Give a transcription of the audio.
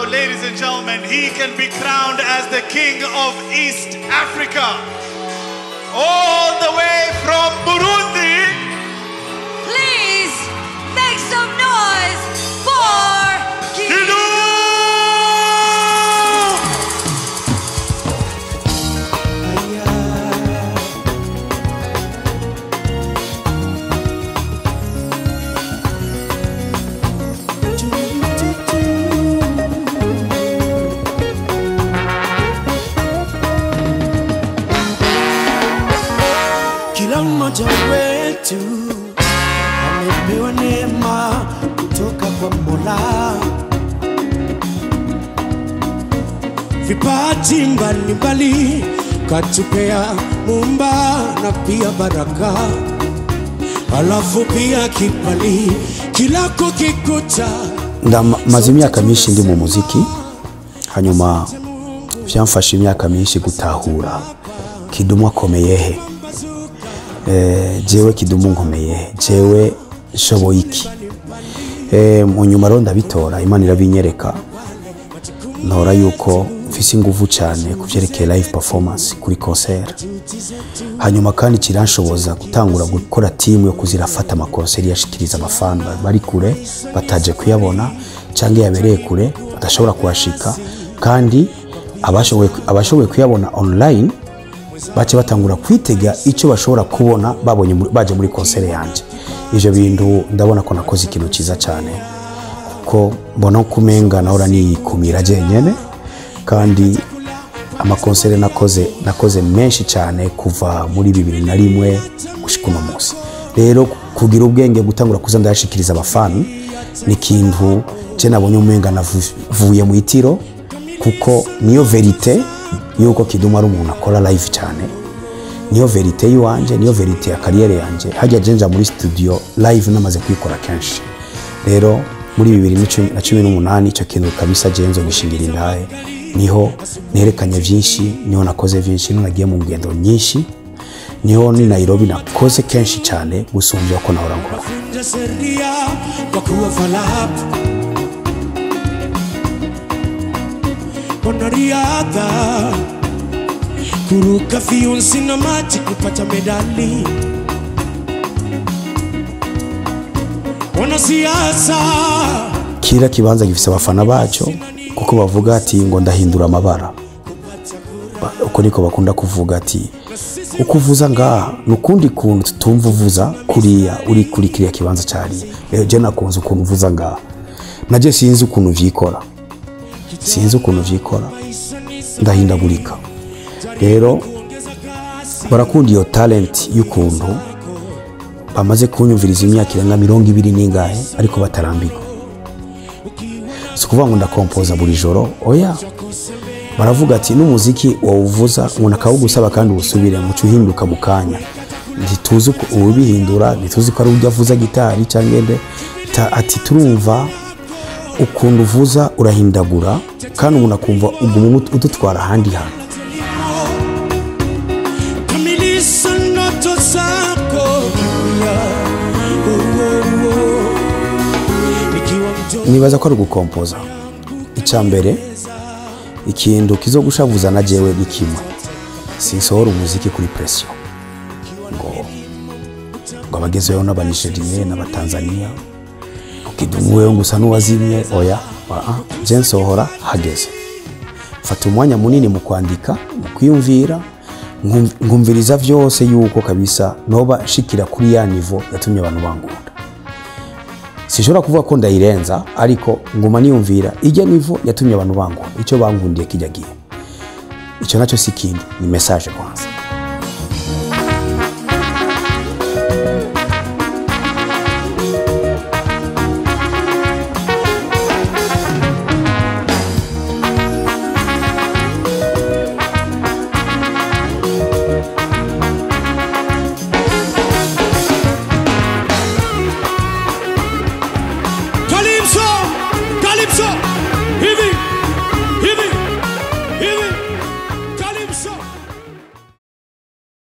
now, ladies and gentlemen, he can be crowned as the King of East Africa. All the way from Burundi. Please make some noise for Kidu. Kila mmoja wetu amepewa neema kutoka kwa Mola, vipaji mbalimbali katupea Muumba na pia baraka, alafu pia kibali kila kukikuta. Maze imyaka myinshi ndi mu muziki, hanyuma byamfasha imyaka myinshi gutahura Kidumu akomeye he, jewe Kidumu nkomeye he, jewe nshoboye iki. Mu nyuma rero ndabitora, Imana irabinyereka, ntora yuko mfise ingufu cyane kuvyerekeye live performance kuri concert. Hanyuma kandi kiranshoboza gutangura gukora team yo kuzirafata amakonseri yashikiriza abafana bari kure bataje kuyabona cyangwa yabereye kure badashobora kuhashika, kandi abashoboye kuyabona online bace batangura kwitega icyo bashobora kubona babonye baje muri concert yanje. Ivyo bintu ndabona ko nakoze ikintu cyiza cyane, ko mbona kumenga nahora niyikumira jenyene, kandi amakonsere nakoze menshi cyane kuva muri 2001 gushika uno munsi. Rero kugira ubwenge gutangura kuza ndashikiriza abafana ni kintu je nabonye umenga navuye mu itiro, kuko niyo verite yuko Kidumu ari umuntu akora live cyane, niyo verite yiwanje, niyo verite ya kariyere yanje. Hajya jenja muri studio live namaze kwikora kenshi. Rero muri 2018 icyo kintu kabisa jenzo gishingira indahe, niho nerekanye byinshi, niho nakoze byinshi, niho nagiye mu ngendo nyinshi, niho ni Nairobi nakoze kenshi cyane gusumbya ko nahora ngora. Wanariadha kuruka viunzi na maji kupata medali, wanasiasa kila kibanza gifise abafana baco, kuko bavuga ati ngo ndahindura amabara. Uko niko bakunda kuvuga ati ukuvuza ngaha nukundi kuntu tutumva uvuza kuriya uri kuri kiriya kibanza cyari. Rero je nakunze ukuntu uvuza ngaha, naje sinzi ukuntu vyikora, ndahindagurika. Rero barakunda iyo talent y'ukuntu bamaze kunyumviriza imyaka irenga 20 n'ingahe ariko batarambirwa. Si kuvuga ngo ndakompoza buri joro, oya, baravuga ati n'umuziki wawuvuza umuntu akawugusaba kandi usubire mu cyuhinduka mu kanya, ntituzi uko ubihindura, ntituzi ko ari ujya avuza gitari cyangwa ati turumva ukuntu uvuza urahindagura, kandi umuntu akumva ugumu udutwara ahandi hantu. Nibaza ko ari gukompoza. Icyambere ikintu kizogushavuza na jewe nikimwe, sinsohora umuziki kuri pression ngo abagezeyo n'abanisheriye n'abatanzania Kidumu wewe ngusa n'uwazimye, oya, je nsohora hageze. Fata umwanya munini mu kwandika, mu kwiyumvira, ngumviriza vyose yuko kabisa noba shikira kuri ya nivo yatumye abantu bangunda. Sishobora kuvuga ko ndayirenza, ariko nguma niyumvira ijya nivo yatumye abantu bangunda, icyo bangundiye kijya gihe. Icyo nacyo sikindi ni message kwanza.